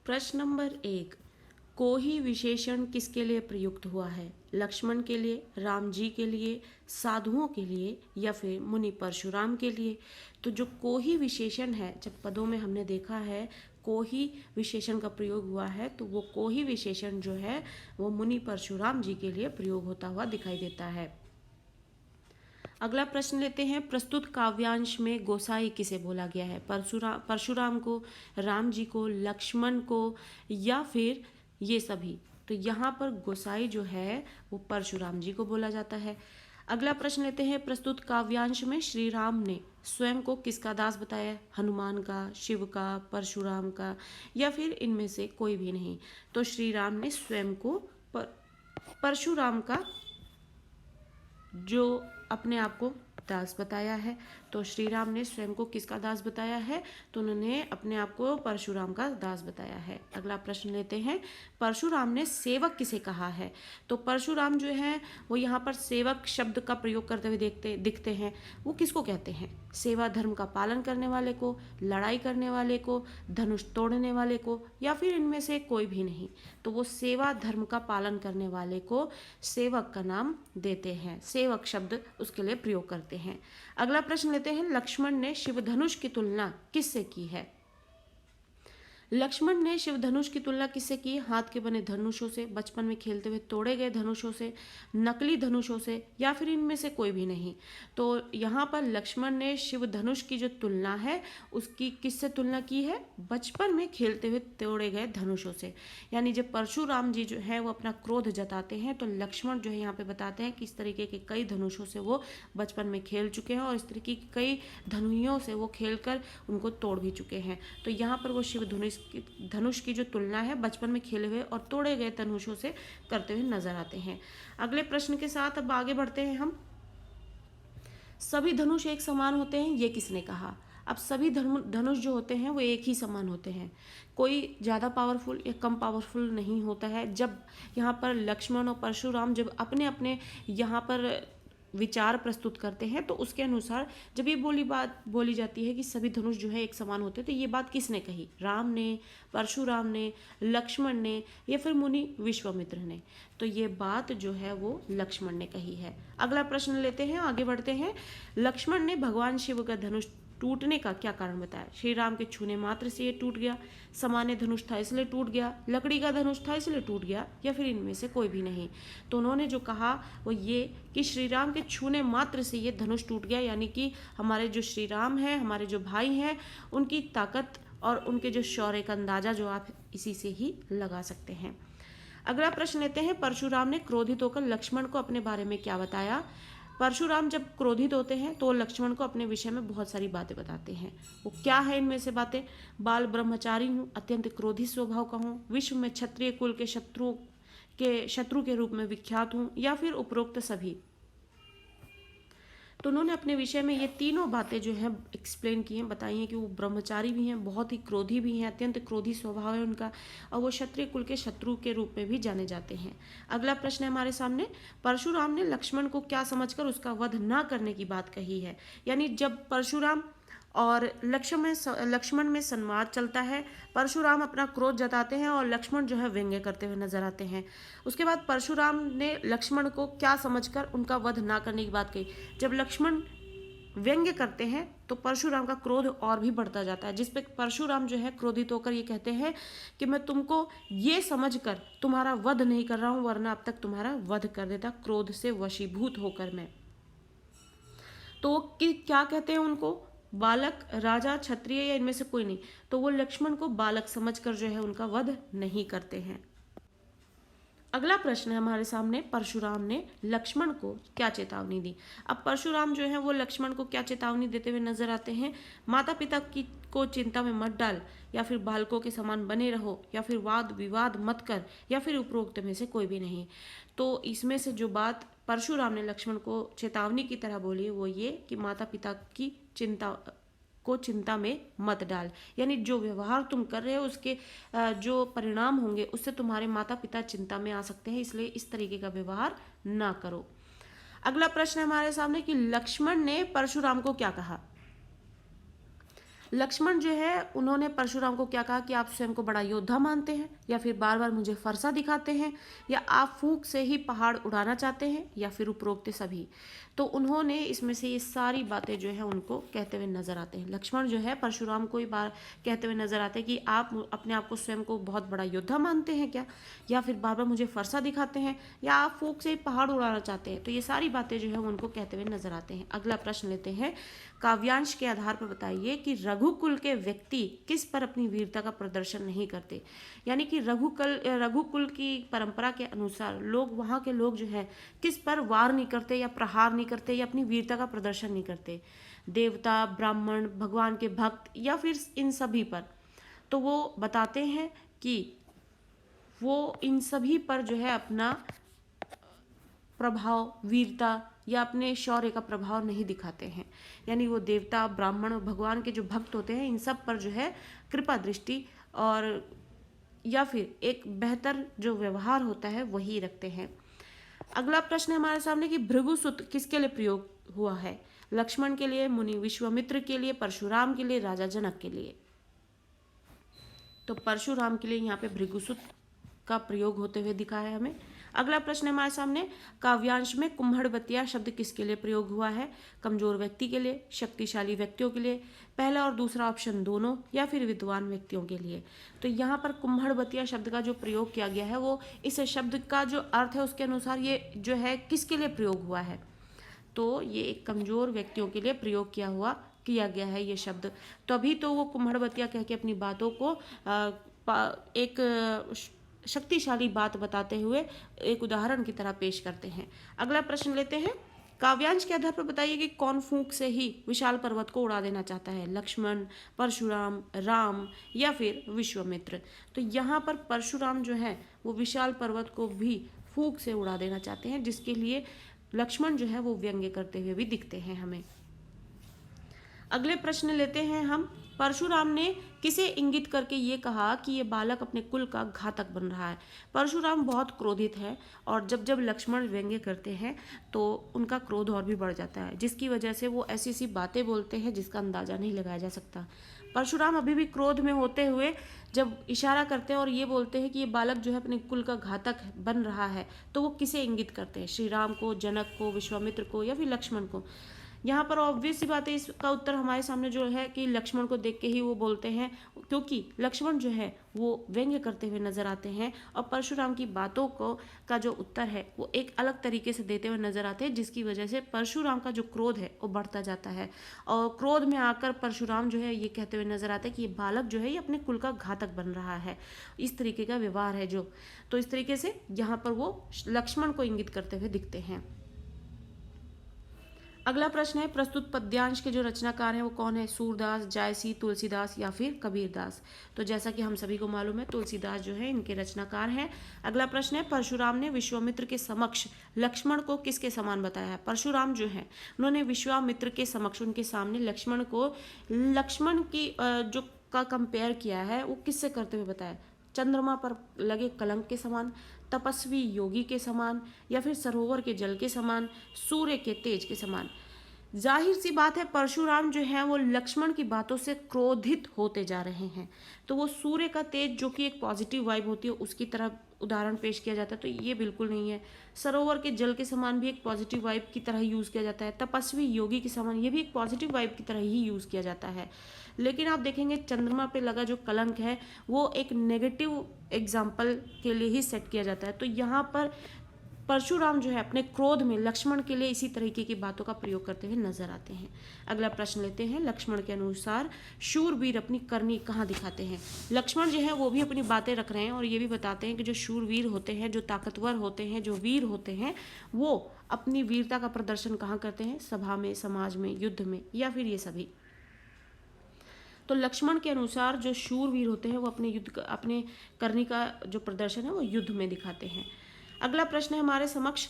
प्रश्न नंबर 1, कोही विशेषण किसके लिए प्रयुक्त हुआ है? लक्ष्मण के लिए, राम जी के लिए, साधुओं के लिए या फिर मुनि परशुराम के लिए? तो जो कोही विशेषण है, जब पदों में हमने देखा है कोही विशेषण का प्रयोग हुआ है, तो वो कोही विशेषण जो है वो मुनि परशुराम जी के लिए प्रयोग होता हुआ दिखाई देता है। अगला प्रश्न लेते हैं, प्रस्तुत काव्यांश में गोसाई किसे बोला गया है? परशुराम को, राम जी को, लक्ष्मण को या फिर ये सभी? तो यहाँ पर गोसाई जो है वो परशुराम जी को बोला जाता है। अगला प्रश्न लेते हैं, प्रस्तुत काव्यांश में श्री राम ने स्वयं को किसका दास बताया? हनुमान का, शिव का, परशुराम का या फिर इनमें से कोई भी नहीं? तो श्री राम ने स्वयं को परशुराम का जो अपने आप को दास बताया है। तो श्री राम ने स्वयं को किसका दास बताया है? तो उन्होंने अपने आप को परशुराम का दास बताया है। अगला प्रश्न लेते हैं, परशुराम ने सेवक किसे कहा है? तो परशुराम जो है वो यहाँ पर सेवक शब्द का प्रयोग करते हुए दिखते हैं। वो किसको कहते हैं? सेवा धर्म का पालन करने वाले को, लड़ाई करने वाले को, धनुष तोड़ने वाले को या फिर इनमें से कोई भी नहीं? तो वो सेवा धर्म का पालन करने वाले को सेवक का नाम देते हैं, सेवक शब्द उसके लिए प्रयोग करते हैं। अगला प्रश्न लेते हैं, लक्ष्मण ने शिव धनुष की तुलना किससे की है? लक्ष्मण ने शिव धनुष की तुलना किससे की? हाथ के बने धनुषों से, बचपन में खेलते हुए तोड़े गए धनुषों से, नकली धनुषों से या फिर इनमें से कोई भी नहीं? तो यहाँ पर लक्ष्मण ने शिव धनुष की जो तुलना है उसकी किससे तुलना की है? बचपन में खेलते हुए तोड़े गए धनुषों से। यानी जब परशुराम जी जो है वो अपना क्रोध जताते हैं तो लक्ष्मण जो है यहाँ पे बताते हैं कि इस तरीके के कई धनुषों से वो बचपन में खेल चुके हैं और इस तरीके की कई धनुइयों से वो खेलकर उनको तोड़ भी चुके हैं। तो यहाँ पर वो शिव धनुष की जो तुलना है बचपन में खेले हुए और तोड़े गए धनुषों से करते हुए नजर आते हैं। अगले प्रश्न के साथ अब आगे बढ़ते हैं हम। सभी धनुष एक समान होते हैं, ये किसने कहा? अब सभी धनुष जो होते हैं वो एक ही समान होते हैं, कोई ज़्यादा पावरफुल या कम पावरफुल नहीं होता है। जब यहाँ पर लक्ष्मण और परशुराम जब अपने अपने यहाँ पर विचार प्रस्तुत करते हैं तो उसके अनुसार जब ये बात बोली जाती है कि सभी धनुष जो है एक समान होते हैं, तो ये बात किसने कही? राम ने, परशुराम ने, लक्ष्मण ने या फिर मुनि विश्वामित्र ने? तो ये बात जो है वो लक्ष्मण ने कही है। अगला प्रश्न लेते हैं, आगे बढ़ते हैं। लक्ष्मण ने भगवान शिव का धनुष टूटने का क्या कारण बताया? श्री राम के छूने मात्र से ये टूट गया, सामान्य धनुष था इसलिए टूट गया, लकड़ी का धनुष था इसलिए टूट गया या फिर इनमें से कोई भी नहीं? तो उन्होंने जो कहा वो ये कि श्री राम के छूने मात्र से ये धनुष टूट गया, यानी कि हमारे जो श्री राम हैं, हमारे जो भाई हैं, उनकी ताकत और उनके जो शौर्य का अंदाजा जो आप इसी से ही लगा सकते हैं। अगला प्रश्न लेते हैं, परशुराम ने क्रोधित होकर लक्ष्मण को अपने बारे में क्या बताया? परशुराम जब क्रोधित होते हैं तो लक्ष्मण को अपने विषय में बहुत सारी बातें बताते हैं। वो क्या है इनमें से बातें? बाल ब्रह्मचारी हूँ, अत्यंत क्रोधी स्वभाव का हूँ, विश्व में क्षत्रिय कुल के शत्रु के रूप में विख्यात हूँ या फिर उपरोक्त सभी? तो उन्होंने अपने विषय में ये तीनों बातें जो है एक्सप्लेन की हैं, बताई हैं कि वो ब्रह्मचारी भी हैं, बहुत ही क्रोधी भी हैं, अत्यंत क्रोधी स्वभाव है उनका, और वो क्षत्रिय कुल के शत्रु के रूप में भी जाने जाते हैं। अगला प्रश्न है हमारे सामने, परशुराम ने लक्ष्मण को क्या समझकर उसका वध न करने की बात कही है? यानी जब परशुराम और लक्ष्मण में संवाद चलता है, परशुराम अपना क्रोध जताते हैं और लक्ष्मण जो है व्यंग्य करते हुए नजर आते हैं। उसके बाद परशुराम ने लक्ष्मण को क्या समझकर उनका वध ना करने की बात कही? जब लक्ष्मण व्यंग्य करते हैं तो परशुराम का क्रोध और भी बढ़ता जाता है, जिसपे परशुराम जो है क्रोधित होकर ये कहते हैं कि मैं तुमको ये समझकर तुम्हारा वध नहीं कर रहा हूं, वरना अब तक तुम्हारा वध कर देता, क्रोध से वशीभूत होकर मैं। तो क्या कहते हैं उनको? बालक, राजा, क्षत्रिय या इनमें से कोई नहीं? तो वो लक्ष्मण को बालक समझकर जो है उनका वध नहीं करते हैं। अगला प्रश्न है हमारे सामने, परशुराम ने लक्ष्मण को क्या चेतावनी दी? अब परशुराम जो है वो लक्ष्मण को क्या चेतावनी देते हुए नजर आते हैं? माता पिता की को चिंता में मत डाल, या फिर बालकों के समान बने रहो, या फिर वाद विवाद मत कर, या फिर उपरोक्त में से कोई भी नहीं? तो इसमें से जो बात परशुराम ने लक्ष्मण को चेतावनी की तरह बोली है वो ये कि माता पिता की चिंता में मत डाल, यानी जो व्यवहार तुम कर रहे हो उसके जो परिणाम होंगे उससे तुम्हारे माता पिता चिंता में आ सकते हैं, इसलिए इस तरीके का व्यवहार ना करो। अगला प्रश्न है हमारे सामने कि लक्ष्मण ने परशुराम को क्या कहा? लक्ष्मण जो है उन्होंने परशुराम को क्या कहा कि आप स्वयं को बड़ा योद्धा मानते हैं, या फिर बार बार मुझे फरसा दिखाते हैं, या आप फूंक से ही पहाड़ उड़ाना चाहते हैं, या फिर उपरोक्त सभी। तो उन्होंने इसमें से ये सारी बातें जो है उनको कहते हुए नजर आते हैं। लक्ष्मण जो है परशुराम को ही बार कहते हुए नजर आते हैं कि आप अपने आप को स्वयं को बहुत बड़ा योद्धा मानते हैं क्या, या फिर बार बार मुझे फरसा दिखाते हैं, या आप फूंक से ही पहाड़ उड़ाना चाहते हैं। तो ये सारी बातें जो है उनको कहते हुए नजर आते हैं। अगला प्रश्न लेते हैं, काव्यांश के आधार पर बताइए कि रघुकुल के व्यक्ति किस पर अपनी वीरता का प्रदर्शन नहीं करते। यानी कि रघुकुल की परंपरा के अनुसार लोग, वहाँ के लोग जो है किस पर वार नहीं करते, या प्रहार नहीं करते, या अपनी वीरता का प्रदर्शन नहीं करते। देवता, ब्राह्मण, भगवान के भक्त, या फिर इन सभी पर। तो वो बताते हैं कि वो इन सभी पर जो है अपना प्रभाव, वीरता या अपने शौर्य का प्रभाव नहीं दिखाते हैं। यानी वो देवता, ब्राह्मण और भगवान के जो भक्त होते हैं इन सब पर जो है कृपा दृष्टि और या फिर एक बेहतर जो व्यवहार होता है वही रखते हैं। अगला प्रश्न है हमारे सामने कि भृगुसुत किसके लिए प्रयोग हुआ है। लक्ष्मण के लिए, मुनि विश्वामित्र के लिए, परशुराम के लिए, राजा जनक के लिए। तो परशुराम के लिए यहाँ पे भृगुसुत का प्रयोग होते हुए दिखा है हमें। अगला प्रश्न है हमारे सामने, काव्यांश में कुम्हड़बतिया शब्द किसके लिए प्रयोग हुआ है। कमजोर व्यक्ति के लिए, शक्तिशाली व्यक्तियों के लिए, पहला और दूसरा ऑप्शन दोनों, या फिर विद्वान व्यक्तियों के लिए। तो यहाँ पर कुम्हड़बतिया शब्द का जो प्रयोग किया गया है वो इस शब्द का जो अर्थ है उसके अनुसार ये जो है किसके लिए प्रयोग हुआ है। तो ये एक कमजोर व्यक्तियों के लिए प्रयोग किया गया है ये शब्द। तभी तो वो कुम्हड़बतिया कह के अपनी बातों को एक शक्तिशाली बात बताते हुए एक उदाहरण की तरह पेश करते हैं। अगला प्रश्न लेते हैं, काव्यांश के आधार पर बताइए कि कौन फूंक से ही विशाल पर्वत को उड़ा देना चाहता है। लक्ष्मण, परशुराम, राम, या फिर विश्वामित्र। तो यहाँ पर परशुराम जो है वो विशाल पर्वत को भी फूंक से उड़ा देना चाहते हैं, जिसके लिए लक्ष्मण जो है वो व्यंग्य करते हुए भी दिखते हैं हमें। अगले प्रश्न लेते हैं हम, परशुराम ने किसे इंगित करके ये कहा कि ये बालक अपने कुल का घातक बन रहा है। परशुराम बहुत क्रोधित है और जब जब लक्ष्मण व्यंग्य करते हैं तो उनका क्रोध और भी बढ़ जाता है, जिसकी वजह से वो ऐसी ऐसी बातें बोलते हैं जिसका अंदाजा नहीं लगाया जा सकता। परशुराम अभी भी क्रोध में होते हुए जब इशारा करते हैं और ये बोलते हैं कि ये बालक जो है अपने कुल का घातक बन रहा है, तो वो किसे इंगित करते हैं। श्री राम को, जनक को, विश्वामित्र को, या फिर लक्ष्मण को। यहाँ पर ऑब्वियस सी बात है, इसका उत्तर हमारे सामने जो है कि लक्ष्मण को देख के ही वो बोलते हैं, क्योंकि लक्ष्मण जो है वो व्यंग्य करते हुए नजर आते हैं और परशुराम की बातों का जो उत्तर है वो एक अलग तरीके से देते हुए नजर आते हैं, जिसकी वजह से परशुराम का जो क्रोध है वो बढ़ता जाता है। और क्रोध में आकर परशुराम जो है ये कहते हुए नजर आते हैं कि ये बालक जो है ये अपने कुल का घातक बन रहा है, इस तरीके का व्यवहार है जो। तो इस तरीके से यहाँ पर वो लक्ष्मण को इंगित करते हुए दिखते हैं। अगला प्रश्न है, प्रस्तुत पद्यांश के जो रचनाकार हैं वो कौन है। सूरदास, जायसी, तुलसीदास, या फिर कबीरदास। तो जैसा कि हम सभी को मालूम है तुलसीदास जो है इनके रचनाकार हैं। अगला प्रश्न है, परशुराम ने विश्वामित्र के समक्ष लक्ष्मण को किसके समान बताया है। परशुराम जो है उन्होंने विश्वामित्र के समक्ष, उनके सामने लक्ष्मण की जो का कंपेयर किया है वो किससे करते हुए बताया। चंद्रमा पर लगे कलंक के समान, तपस्वी योगी के समान, या फिर सरोवर के जल के समान, सूर्य के तेज के समान। जाहिर सी बात है परशुराम जो है वो लक्ष्मण की बातों से क्रोधित होते जा रहे हैं, तो वो सूर्य का तेज जो कि एक पॉजिटिव वाइब होती है उसकी तरह उदाहरण पेश किया जाता है, तो ये बिल्कुल नहीं है। सरोवर के जल के समान भी एक पॉजिटिव वाइब की तरह यूज़ किया जाता है। तपस्वी योगी के समान ये भी एक पॉजिटिव वाइब की तरह ही यूज़ किया जाता है। लेकिन आप देखेंगे चंद्रमा पे लगा जो कलंक है वो एक नेगेटिव एग्जाम्पल के लिए ही सेट किया जाता है। तो यहाँ पर परशुराम जो है अपने क्रोध में लक्ष्मण के लिए इसी तरीके की बातों का प्रयोग करते हुए नजर आते हैं। अगला प्रश्न लेते हैं, लक्ष्मण के अनुसार शूरवीर अपनी करनी कहाँ दिखाते हैं। लक्ष्मण जो है वो भी अपनी बातें रख रहे हैं और ये भी बताते हैं कि जो शूरवीर होते हैं, जो ताकतवर होते हैं, जो वीर होते हैं, वो अपनी वीरता का प्रदर्शन कहाँ करते हैं। सभा में, समाज में, युद्ध में, या फिर ये सभी। तो लक्ष्मण के अनुसार जो शूरवीर होते हैं वो अपने करनी का जो प्रदर्शन है वो युद्ध में दिखाते हैं। अगला प्रश्न है हमारे समक्ष,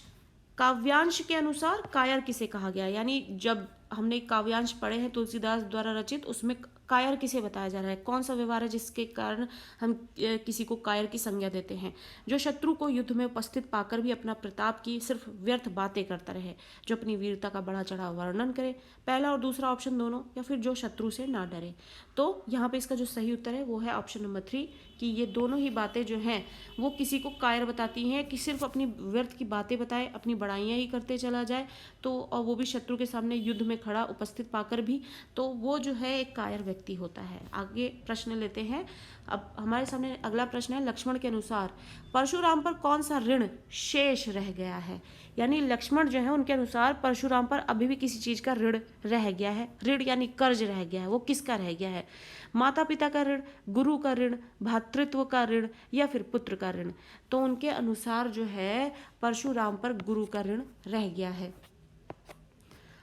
काव्यांश के अनुसार कायर किसे कहा गया। यानी जब हमने काव्यांश पढ़े हैं तुलसीदास द्वारा रचित, उसमें कायर किसे बताया जा रहा है, कौन सा व्यवहार है जिसके कारण हम किसी को कायर की संज्ञा देते हैं। जो शत्रु को युद्ध में उपस्थित पाकर भी अपना प्रताप की सिर्फ व्यर्थ बातें करता रहे, जो अपनी वीरता का बड़ा चढ़ा वर्णन करे, पहला और दूसरा ऑप्शन दोनों, या फिर जो शत्रु से ना डरे। तो यहाँ पे इसका जो सही उत्तर है वो है ऑप्शन नंबर 3, कि ये दोनों ही बातें जो हैं वो किसी को कायर बताती हैं, कि सिर्फ अपनी व्यर्थ की बातें बताए, अपनी बड़ाइयाँ ही करते चला जाए, तो और वो भी शत्रु के सामने युद्ध में खड़ा उपस्थित पाकर भी, तो वो जो है एक कायर व्यक्ति होता है। आगे प्रश्न लेते हैं। अब हमारे सामने अगला प्रश्न है, लक्ष्मण के अनुसार परशुराम पर कौन सा ऋण शेष रह गया है। यानी लक्ष्मण जो है उनके अनुसार परशुराम पर अभी भी किसी चीज का ऋण रह गया है, ऋण यानी कर्ज रह गया है, वो किसका रह गया है। माता पिता का ऋण, गुरु का ऋण, भातृत्व का ऋण, या फिर पुत्र का ऋण। तो उनके अनुसार जो है परशुराम पर गुरु का ऋण रह गया है।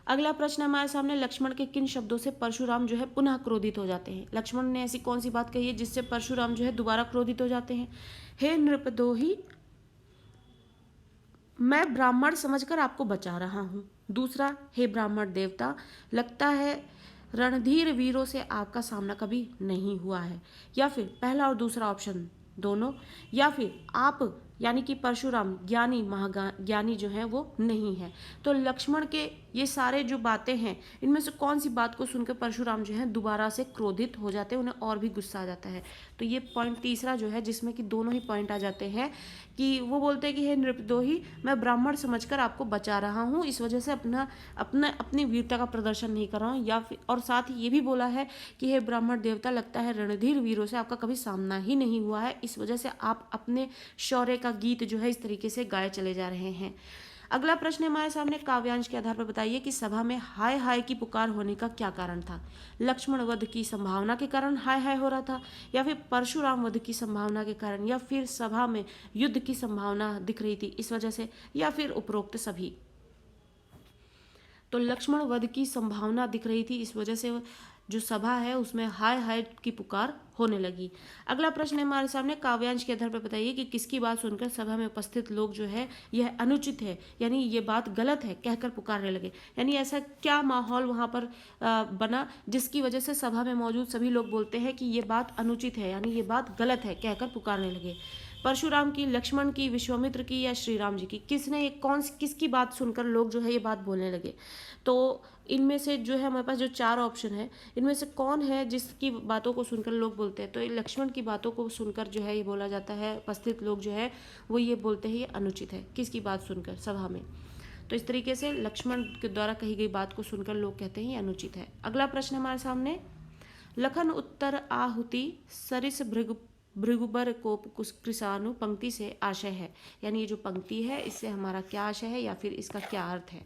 अगला प्रश्न हमारे सामने, लक्ष्मण के किन शब्दों से परशुराम जो है पुनः क्रोधित हो जाते हैं। लक्ष्मण ने ऐसी कौन सी बात कही है जिससे परशुराम जो है दोबारा क्रोधित हो जाते हैं। हे नृपदोही, मैं ब्राह्मण समझकर आपको बचा रहा हूँ। दूसरा, हे ब्राह्मण देवता, लगता है रणधीर वीरों से आपका सामना कभी नहीं हुआ है। या फिर पहला और दूसरा ऑप्शन दोनों, या फिर आप यानी कि परशुराम ज्ञानी महाज्ञानी जो है वो नहीं है। तो लक्ष्मण के ये सारे जो बातें हैं, इनमें से कौन सी बात को सुनकर परशुराम जो है दोबारा से क्रोधित हो जाते हैं, उन्हें और भी गुस्सा आ जाता है। तो ये पॉइंट तीसरा जो है, जिसमें कि दोनों ही पॉइंट आ जाते हैं, कि वो बोलते हैं कि हे नृपदोही, मैं ब्राह्मण समझकर आपको बचा रहा हूँ, इस वजह से अपनी वीरता का प्रदर्शन नहीं कर रहा हूँ। या फिर और साथ ही ये भी बोला है कि हे ब्राह्मण देवता, लगता है रणधीर वीरों से आपका कभी सामना ही नहीं हुआ है, इस वजह से आप अपने शौर्य का गीत जो है इस तरीके से गाए चले जा रहे हैं। अगला प्रश्न हमारे सामने, काव्यांश के आधार पर बताइए कि सभा में हाय हाय की पुकार होने का क्या कारण था। लक्ष्मण वध की संभावना के कारण हाय हाय हो रहा था, या फिर परशुराम वध की संभावना के कारण, या फिर सभा में युद्ध की संभावना दिख रही थी इस वजह से, या फिर उपरोक्त सभी। तो लक्ष्मण वध की संभावना दिख रही थी, इस वजह से जो सभा है उसमें हाय हाय की पुकार होने लगी। अगला प्रश्न है हमारे सामने, काव्यांश के आधार पर बताइए कि किसकी बात सुनकर सभा में उपस्थित लोग जो है यह अनुचित है, यानी ये बात गलत है कहकर पुकारने लगे। यानी ऐसा क्या माहौल वहाँ पर बना जिसकी वजह से सभा में मौजूद सभी लोग बोलते हैं कि ये बात अनुचित है, यानी ये बात गलत है कहकर पुकारने लगे। परशुराम की, लक्ष्मण की, विश्वामित्र की, या श्री राम जी की, किसने किसकी बात सुनकर लोग जो है ये बात बोलने लगे। तो इनमें से जो है हमारे पास जो 4 ऑप्शन है, इनमें से कौन है जिसकी बातों को सुनकर लोग बोलते हैं। तो ये लक्ष्मण की बातों को सुनकर जो है ये बोला जाता है, उपस्थित लोग जो है वो ये बोलते हैं ये अनुचित है, किसकी बात सुनकर, सभा में। तो इस तरीके से लक्ष्मण के द्वारा कही गई बात को सुनकर लोग कहते हैं ये अनुचित है। अगला प्रश्न हमारे सामने, लखन उत्तर आहुति सरिस भृगुबर को कृषाणु पंक्ति से आशय है। यानी ये जो पंक्ति है इससे हमारा क्या आशय है, या फिर इसका क्या अर्थ है।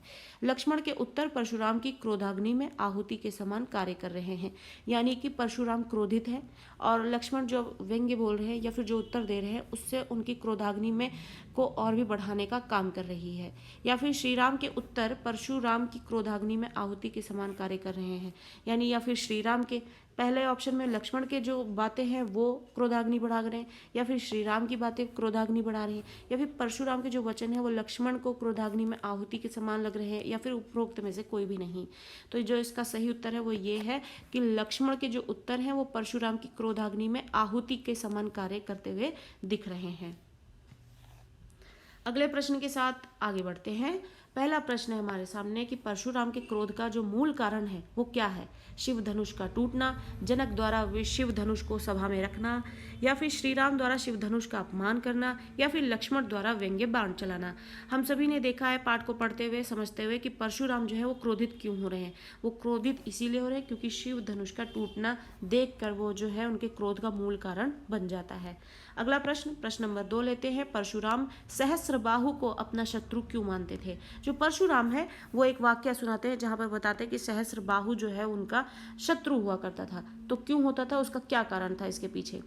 लक्ष्मण के उत्तर परशुराम की क्रोधाग्नि में आहुति के समान कार्य कर रहे हैं। यानी कि परशुराम क्रोधित है और लक्ष्मण जो व्यंग्य बोल रहे हैं या फिर जो उत्तर दे रहे हैं उससे उनकी क्रोधाग्नि में को और भी बढ़ाने का काम कर रही है। या फिर श्री राम के उत्तर परशुराम की क्रोधाग्नि में आहुति के समान कार्य कर रहे हैं। यानी या फिर श्री राम के पहले ऑप्शन में लक्ष्मण के जो बातें हैं वो क्रोधाग्नि बढ़ा रहे हैं, या फिर श्री राम की बातें क्रोधाग्नि बढ़ा रही हैं, या फिर परशुराम के जो वचन है वो लक्ष्मण को क्रोधाग्नि में आहुति के समान लग रहे हैं, या फिर उपरोक्त में से कोई भी नहीं। तो जो इसका सही उत्तर है वो ये है कि लक्ष्मण के जो उत्तर हैं वो परशुराम की क्रोधाग्नि में आहुति के समान कार्य करते हुए दिख रहे हैं। अगले प्रश्न के साथ आगे बढ़ते हैं। पहला प्रश्न है हमारे सामने कि परशुराम के क्रोध का जो मूल कारण है वो क्या है। शिव धनुष का टूटना, जनक द्वारा शिव धनुष को सभा में रखना, या फिर श्री राम द्वारा शिव धनुष का अपमान करना, या फिर लक्ष्मण द्वारा व्यंग्य बाण चलाना। हम सभी ने देखा है पाठ को पढ़ते हुए समझते हुए कि परशुराम जो है वो क्रोधित क्यों हो रहे हैं। वो क्रोधित इसीलिए हो रहे हैं क्योंकि शिव धनुष का टूटना देखकर वो जो है उनके क्रोध का मूल कारण बन जाता है। अगला प्रश्न, प्रश्न नंबर 2 लेते हैं। परशुराम सहस्त्रबाहु को अपना शत्रु क्यों मानते थे। जो परशुराम है वो एक वाक्य सुनाते हैं जहाँ पर बताते हैं कि सहस्त्रबाहु जो है उनका शत्रु हुआ करता था। तो क्यों होता था, उसका क्या कारण था इसके पीछे।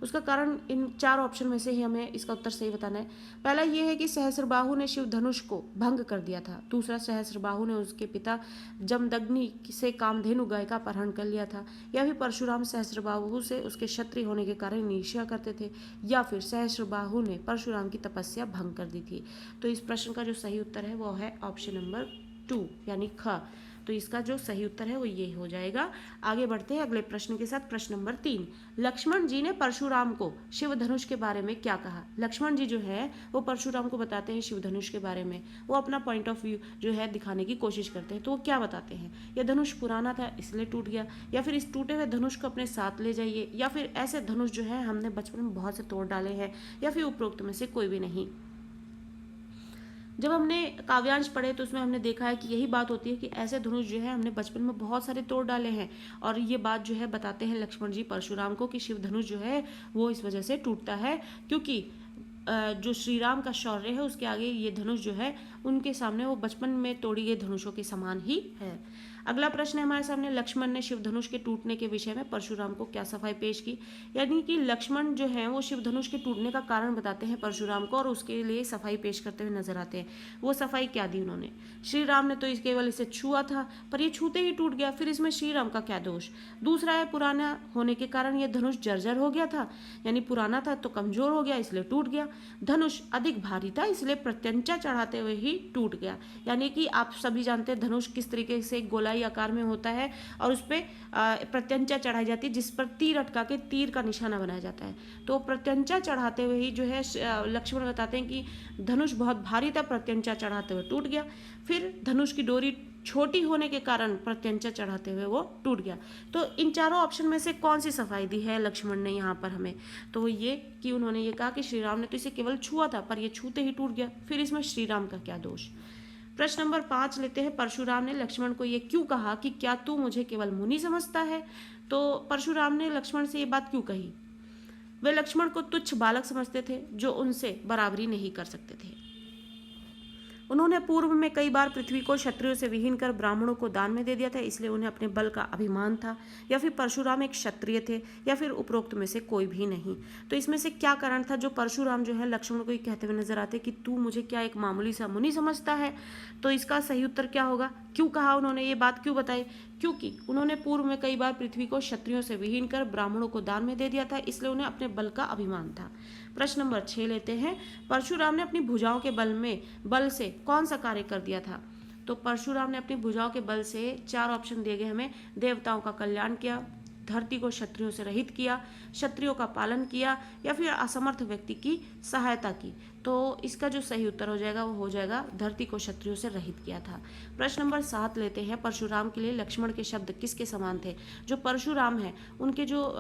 उसका कारण इन 4 ऑप्शन में से ही हमें इसका उत्तर सही बताना है। पहला ये है कि सहस्त्रबाहु ने शिव धनुष को भंग कर दिया था। दूसरा, सहस्त्रबाहु ने उसके पिता जमदग्नि से कामधेनु गाय का अपहरण कर लिया था। या फिर परशुराम सहस्त्रबाहु से उसके क्षत्रिय होने के कारण ईर्ष्या करते थे, या फिर सहस्त्रबाहु ने परशुराम की तपस्या भंग कर दी थी। तो इस प्रश्न का जो सही उत्तर है वो है ऑप्शन नंबर 2 यानी ख। तो इसका जो सही उत्तर है वो ये हो जाएगा। आगे बढ़ते हैं अगले प्रश्न के साथ। प्रश्न नंबर 3, लक्ष्मण जी ने परशुराम को शिव धनुष के बारे में क्या कहा? लक्ष्मण जी जो है वो परशुराम को बताते हैं शिव धनुष के बारे में, वो अपना पॉइंट ऑफ व्यू जो है दिखाने की कोशिश करते हैं। तो वो क्या बताते हैं? यह धनुष पुराना था इसलिए टूट गया, या फिर इस टूटे हुए धनुष को अपने साथ ले जाइए, या फिर ऐसे धनुष जो है हमने बचपन में बहुत से तोड़ डाले हैं, या फिर उपरोक्त में से कोई भी नहीं। जब हमने काव्यांश पढ़े तो उसमें हमने देखा है कि यही बात होती है कि ऐसे धनुष जो है हमने बचपन में बहुत सारे तोड़ डाले हैं, और ये बात जो है बताते हैं लक्ष्मण जी परशुराम को कि शिव धनुष जो है वो इस वजह से टूटता है क्योंकि जो श्री राम का शौर्य है उसके आगे ये धनुष जो है उनके सामने वो बचपन में तोड़ी गई धनुषों के समान ही है। अगला प्रश्न है हमारे सामने, लक्ष्मण ने शिव धनुष के टूटने के विषय में परशुराम को क्या सफाई पेश की? यानी कि लक्ष्मण जो है वो शिव धनुष के टूटने का कारण बताते हैं परशुराम को और उसके लिए सफाई पेश करते हुए नजर आते हैं। वो सफाई क्या दी उन्होंने? श्री राम ने तो इस केवल इसे छुआ था पर ये छूते ही टूट गया, फिर इसमें श्री राम का क्या दोष? दूसरा है पुराना होने के कारण यह धनुष जर्जर हो गया था, यानी पुराना था तो कमजोर हो गया इसलिए टूट गया। धनुष अधिक भारी था इसलिए प्रत्यंचा चढ़ाते हुए ही टूट गया। यानी कि आप सभी जानते हैं धनुष किस तरीके से गोलाई आकार में होता है और उस पर प्रत्यंचा चढ़ाई जाती है जिस पर तीर अटका के तीर का निशाना बनाया जाता है। तो प्रत्यंचा चढ़ाते हुए ही जो है लक्ष्मण बताते हैं कि धनुष बहुत भारी था, प्रत्यंचा चढ़ाते हुए टूट गया। फिर धनुष की डोरी छोटी होने के कारण प्रत्यंचा चढ़ाते हुए वो टूट गया। तो इन चारों ऑप्शन में से कौन सी सफाई दी है लक्ष्मण ने यहाँ पर हमें? तो ये कि उन्होंने ये कहा कि श्री राम ने तो इसे केवल छुआ था पर ये छूते ही टूट गया, फिर इसमें श्री राम का क्या दोष? प्रश्न नंबर 5 लेते हैं, परशुराम ने लक्ष्मण को ये क्यों कहा कि क्या तू मुझे केवल मुनि समझता है? तो परशुराम ने लक्ष्मण से ये बात क्यों कही? वे लक्ष्मण को तुच्छ बालक समझते थे जो उनसे बराबरी नहीं कर सकते थे। उन्होंने पूर्व में कई बार पृथ्वी को क्षत्रियों से विहीन कर ब्राह्मणों को दान में दे दिया था, इसलिए उन्हें अपने बल का अभिमान था, या फिर परशुराम एक क्षत्रिय थे, या फिर उपरोक्त में से कोई भी नहीं। तो इसमें से क्या कारण था जो परशुराम जो है लक्ष्मण को ये कहते हुए नजर आते कि तू मुझे क्या एक मामूली सा मुनि समझता है? तो इसका सही उत्तर क्या होगा? क्यों कहा उन्होंने ये बात, क्यों बताई? क्योंकि उन्होंने पूर्व में कई बार पृथ्वी को क्षत्रियों से विहीन कर ब्राह्मणों को दान में दे दिया था, इसलिए उन्हें अपने बल का अभिमान था। प्रश्न नंबर 6 लेते हैं, परशुराम ने अपनी भुजाओं के बल से कौन सा कार्य कर दिया था? तो परशुराम ने अपनी भुजाओं के बल से 4 ऑप्शन दिए गए हमें। देवताओं का कल्याण किया, धरती को क्षत्रियों से रहित किया, क्षत्रियों का पालन किया, या फिर असमर्थ व्यक्ति की सहायता की। तो इसका जो सही उत्तर हो जाएगा वो हो जाएगा धरती को क्षत्रियों से रहित किया था। प्रश्न नंबर 7 लेते हैं, परशुराम के लिए लक्ष्मण के शब्द किसके समान थे? जो परशुराम हैं उनके जो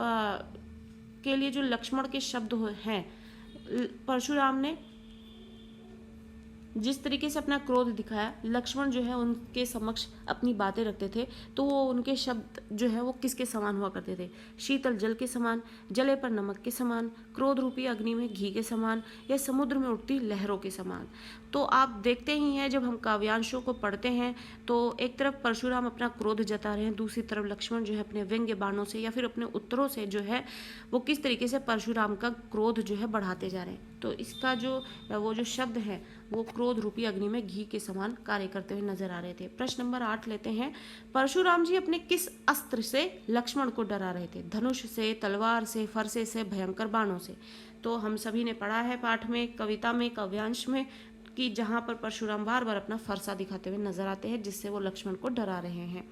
के लिए जो लक्ष्मण के शब्द हैं, परशुराम ने जिस तरीके से अपना क्रोध दिखाया, लक्ष्मण जो है उनके समक्ष अपनी बातें रखते थे, तो वो उनके शब्द जो है वो किसके समान हुआ करते थे? शीतल जल के समान, जले पर नमक के समान, क्रोध रूपी अग्नि में घी के समान, या समुद्र में उठती लहरों के समान। तो आप देखते ही हैं जब हम काव्यांशों को पढ़ते हैं तो एक तरफ परशुराम अपना क्रोध जता रहे हैं, दूसरी तरफ लक्ष्मण जो है अपने व्यंग्य बाणों से या फिर अपने उत्तरों से जो है वो किस तरीके से परशुराम का क्रोध जो है बढ़ाते जा रहे हैं। तो इसका वो जो शब्द है वो क्रोध रूपी अग्नि में घी के समान कार्य करते हुए नजर आ रहे थे। प्रश्न नंबर 8 लेते हैं, परशुराम जी अपने किस अस्त्र से लक्ष्मण को डरा रहे थे? धनुष से, तलवार से, फरसे से, भयंकर बाणों से? तो हम सभी ने पढ़ा है पाठ में, कविता में, काव्यांश में कि जहां पर परशुराम बार बार अपना फरसा दिखाते हुए नजर आते हैं जिससे वो लक्ष्मण को डरा रहे हैं।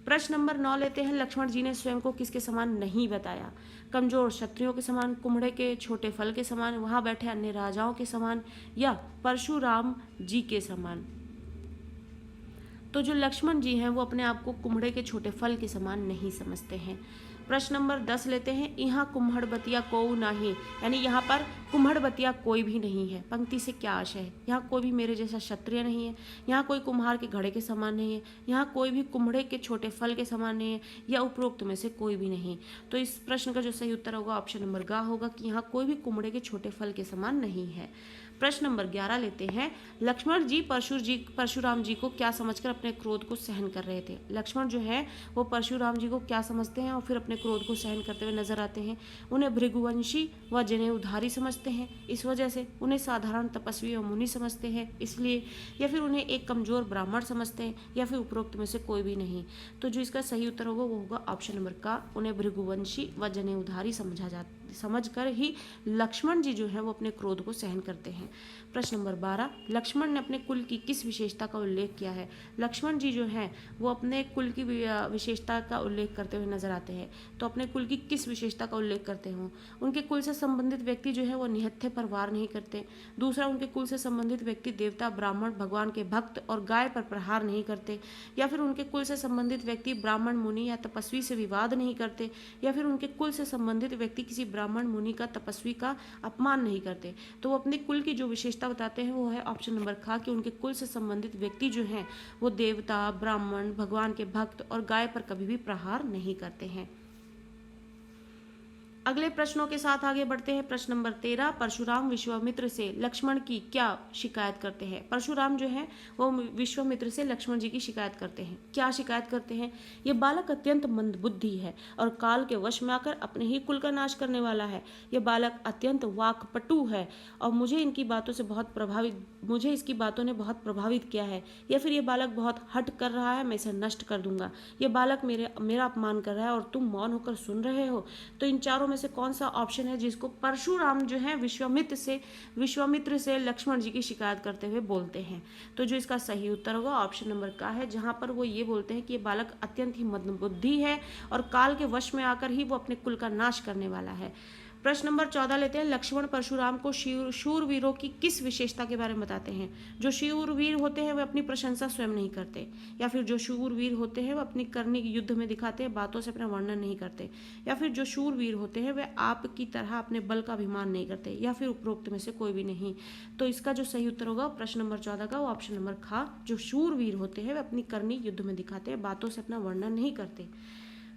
प्रश्न नंबर 9 लेते हैं, लक्ष्मण जी ने स्वयं को किसके समान नहीं बताया? कमजोर क्षत्रियों के समान, कुम्हड़े के छोटे फल के समान, वहां बैठे अन्य राजाओं के समान, या परशुराम जी के समान? तो जो लक्ष्मण जी हैं वो अपने आप को कुम्हड़े के छोटे फल के समान नहीं समझते हैं। प्रश्न नंबर 10 लेते हैं, यहाँ कुम्हड़ बतिया कोऊ नाही, यानी यहाँ पर कुम्हड़ बतिया कोई भी नहीं है। पंक्ति से क्या आशय है? यहाँ कोई भी मेरे जैसा क्षत्रिय नहीं है, यहाँ कोई कुम्हार के घड़े के समान नहीं है, यहाँ कोई भी कुम्हड़े के छोटे फल के समान नहीं है, या उपरोक्त में से कोई भी नहीं। तो इस प्रश्न का जो सही उत्तर होगा ऑप्शन नंबर ग होगा कि यहाँ कोई भी कुम्हड़े के छोटे फल के समान नहीं है। प्रश्न नंबर 11 लेते हैं, लक्ष्मण जी परशुराम जी को क्या समझकर अपने क्रोध को सहन कर रहे थे? लक्ष्मण जो है वो परशुराम जी को क्या समझते हैं और फिर अपने क्रोध को सहन करते हुए नजर आते हैं? उन्हें भृगुवंशी व जनेऊधारी समझते हैं, इस वजह से उन्हें साधारण तपस्वी और मुनि समझते हैं इसलिए, या फिर उन्हें एक कमजोर ब्राह्मण समझते हैं, या फिर उपरोक्त में से कोई भी नहीं। तो जो इसका सही उत्तर होगा वो होगा ऑप्शन नंबर का, उन्हें भृगुवंशी व जनेऊधारी समझकर ही लक्ष्मण जी जो है वो अपने क्रोध को सहन करते हैं। हैं। प्रश्न नंबर 12, लक्ष्मण ने अपने कुल की किस विशेषता का उल्लेख किया है? लक्ष्मण जी जो हैं वो अपने कुल की विशेषता का उल्लेख करते हुए नजर आते हैं। तो अपने कुल की किस विशेषता का उल्लेख करते हो? उनके कुल से संबंधित व्यक्ति जो है वो निहत्थे पर वार नहीं करते। दूसरा, उनके कुल से संबंधित व्यक्ति देवता, ब्राह्मण, भगवान के भक्त और गाय पर प्रहार नहीं करते। या फिर उनके कुल से संबंधित व्यक्ति ब्राह्मण, मुनि या तपस्वी से विवाद नहीं करते। या फिर उनके कुल से संबंधित व्यक्ति किसी ब्राह्मण, मुनि का, तपस्वी का अपमान नहीं करते। तो वो अपने कुल की जो विशेषता बताते हैं वो है ऑप्शन नंबर ख, कि उनके कुल से संबंधित व्यक्ति जो हैं वो देवता, ब्राह्मण, भगवान के भक्त और गाय पर कभी भी प्रहार नहीं करते हैं। अगले प्रश्नों के साथ आगे बढ़ते हैं। प्रश्न नंबर 13, परशुराम विश्वामित्र से लक्ष्मण की क्या शिकायत करते हैं? परशुराम जो है वो विश्वामित्र से लक्ष्मण जी की शिकायत करते हैं। क्या शिकायत करते हैं? ये बालक अत्यंत मंदबुद्धि है और काल के वश में आकर अपने ही कुल का नाश करने वाला है। यह बालक अत्यंत वाक्पटु है और मुझे इसकी बातों ने बहुत प्रभावित किया है। या फिर ये बालक बहुत हठ कर रहा है, मैं इसे नष्ट कर दूंगा। ये बालक मेरा अपमान कर रहा है और तुम मौन होकर सुन रहे हो। तो इन चारों में से कौन सा ऑप्शन है जिसको परशुराम जो है विश्वामित्र से लक्ष्मण जी की शिकायत करते हुए बोलते हैं? तो जो इसका सही उत्तर होगा ऑप्शन नंबर का है, जहां पर वो ये बोलते हैं कि ये बालक अत्यंत ही मंदबुद्धि है और काल के वश में आकर ही वो अपने कुल का नाश करने वाला है। प्रश्न नंबर 14 लेते हैं। लक्ष्मण परशुराम को शूरवीरों की किस विशेषता के बारे में बताते हैं? जो शूरवीर होते हैं वे अपनी प्रशंसा स्वयं नहीं करते। या फिर जो शूरवीर होते हैं वे अपनी करनी युद्ध में दिखाते हैं, बातों से अपना वर्णन नहीं करते। या फिर जो शूरवीर होते हैं वे आपकी तरह अपने बल का अभिमान नहीं करते। या फिर उपरोक्त में से कोई भी नहीं। तो इसका जो सही उत्तर होगा प्रश्न नंबर 14 का, वो ऑप्शन नंबर ख, जो शूरवीर होते हैं वे अपनी करनी युद्ध में दिखाते हैं, बातों से अपना वर्णन नहीं करते।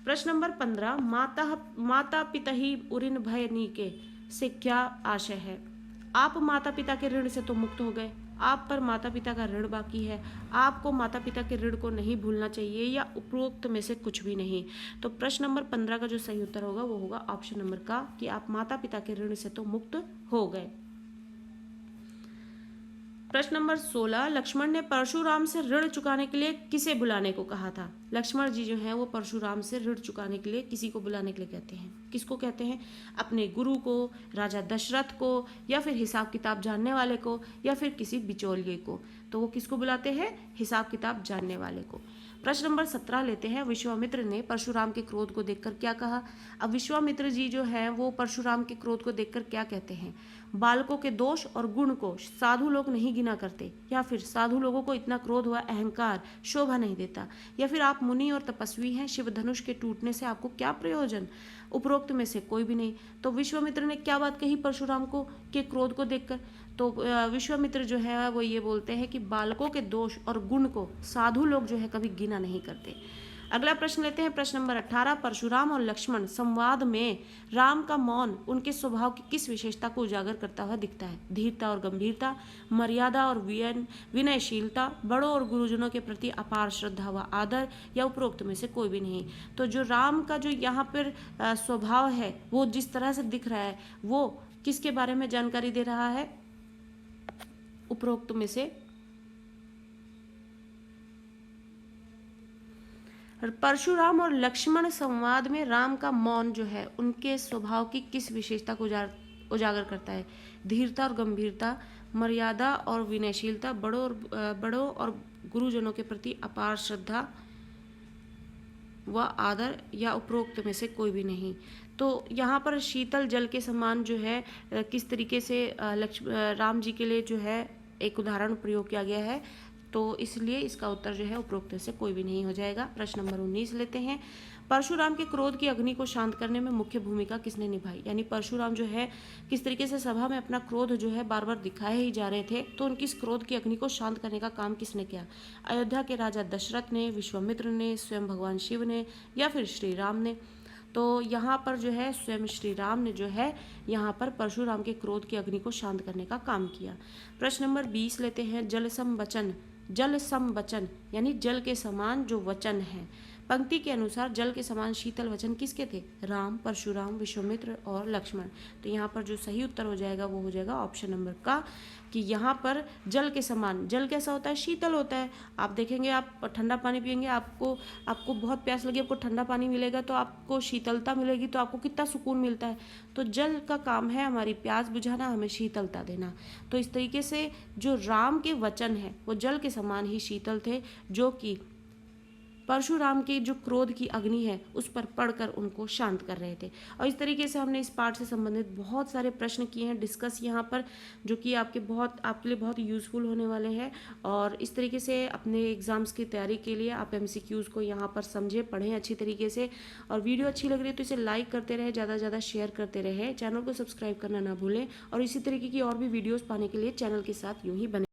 प्रश्न नंबर 15, माता पिता ही उरिन भय नीके से क्या आशय है? आप माता पिता के ऋण से तो मुक्त हो गए, आप पर माता पिता का ऋण बाकी है, आपको माता पिता के ऋण को नहीं भूलना चाहिए, या उपरोक्त में से कुछ भी नहीं। तो प्रश्न नंबर 15 का जो सही उत्तर होगा वो होगा ऑप्शन नंबर का, कि आप माता पिता के ऋण से तो मुक्त हो गए। प्रश्न नंबर 16, लक्ष्मण ने परशुराम से ऋण चुकाने के लिए किसे बुलाने को कहा था? लक्ष्मण जी जो है वो परशुराम से ऋण चुकाने के लिए किसी को बुलाने के लिए कहते हैं। किसको कहते हैं? अपने गुरु को, राजा दशरथ को, या फिर हिसाब किताब जानने वाले को, या फिर किसी बिचौलिए को। तो वो किसको बुलाते हैं? हिसाब किताब जानने वाले को। प्रश्न नंबर 17 लेते हैं। विश्वामित्र ने परशुराम के क्रोध को देखकर क्या कहा? अब विश्वामित्र जी जो है वो परशुराम के क्रोध को देखकर क्या कहते हैं? बालकों के दोष और गुण को साधु लोग नहीं गिना करते। या फिर साधु लोगों को इतना क्रोध हुआ अहंकार शोभा नहीं देता। या फिर आप मुनि और तपस्वी हैं, शिव धनुष के टूटने से आपको क्या प्रयोजन? उपरोक्त में से कोई भी नहीं। तो विश्वामित्र ने क्या बात कही परशुराम को के क्रोध को देखकर? तो विश्वामित्र जो है वो ये बोलते हैं कि बालकों के दोष और गुण को साधु लोग जो है कभी गिना नहीं करते। अगला प्रश्न लेते हैं। प्रश्न नंबर 18, परशुराम और लक्ष्मण संवाद में राम का मौन उनके स्वभाव की किस विशेषता को उजागर करता हुआ दिखता है? धीरता और गंभीरता, मर्यादा और विनयशीलता, बड़ों और गुरुजनों के प्रति अपार श्रद्धा व आदर, या उपरोक्त में से कोई भी नहीं। तो जो राम का जो यहाँ पर स्वभाव है वो जिस तरह से दिख रहा है वो किसके बारे में जानकारी दे रहा है? उपरोक्त में से परशुराम और लक्ष्मण संवाद में राम का मौन जो है उनके स्वभाव की किस विशेषता को उजागर करता है? धीरता और गंभीरता, मर्यादा और विनयशीलता, बड़ों और गुरुजनों के प्रति अपार श्रद्धा व आदर, या उपरोक्त में से कोई भी नहीं। तो यहाँ पर शीतल जल के समान जो है किस तरीके से राम जी के लिए जो है एक उदाहरण प्रयोग किया गया है, तो इसलिए इसका उत्तर जो है उपरोक्त से कोई भी नहीं हो जाएगा। प्रश्न नंबर 19 लेते हैं। परशुराम के क्रोध की अग्नि को शांत करने में मुख्य भूमिका किसने निभाई? यानी परशुराम जो है किस तरीके से सभा में अपना क्रोध जो है बार बार दिखाए ही जा रहे थे, तो उनकी इस क्रोध की अग्नि को शांत करने का काम किसने किया? अयोध्या के राजा दशरथ ने, विश्वामित्र ने, स्वयं भगवान शिव ने, या फिर श्री राम ने? तो यहाँ पर जो है स्वयं श्री राम ने जो है यहाँ पर परशुराम के क्रोध की अग्नि को शांत करने का काम किया। प्रश्न नंबर 20 लेते हैं। जल सम वचन यानी जल के समान जो वचन है, पंक्ति के अनुसार जल के समान शीतल वचन किसके थे? राम, परशुराम, विश्वामित्र और लक्ष्मण। तो यहाँ पर जो सही उत्तर हो जाएगा वो हो जाएगा ऑप्शन नंबर का, कि यहाँ पर जल के समान। जल कैसा होता है? शीतल होता है। आप देखेंगे, आप ठंडा पानी पियेंगे, आपको बहुत प्यास लगी, आपको ठंडा पानी मिलेगा तो आपको शीतलता मिलेगी, तो आपको कितना सुकून मिलता है। तो जल का काम है हमारी प्यास बुझाना, हमें शीतलता देना। तो इस तरीके से जो राम के वचन है वो जल के समान ही शीतल थे, जो कि परशुराम की जो क्रोध की अग्नि है उस पर पड़कर उनको शांत कर रहे थे। और इस तरीके से हमने इस पाठ से संबंधित बहुत सारे प्रश्न किए हैं डिस्कस यहाँ पर, जो कि आपके लिए बहुत यूज़फुल होने वाले हैं। और इस तरीके से अपने एग्ज़ाम्स की तैयारी के लिए आप MCQs को यहाँ पर समझें, पढ़ें अच्छी तरीके से। और वीडियो अच्छी लग रही है तो इसे लाइक करते रहे, ज़्यादा से ज़्यादा शेयर करते रहे, चैनल को सब्सक्राइब करना ना भूलें। और इसी तरीके की और भी वीडियोज़ पाने के लिए चैनल के साथ यूँ ही बने।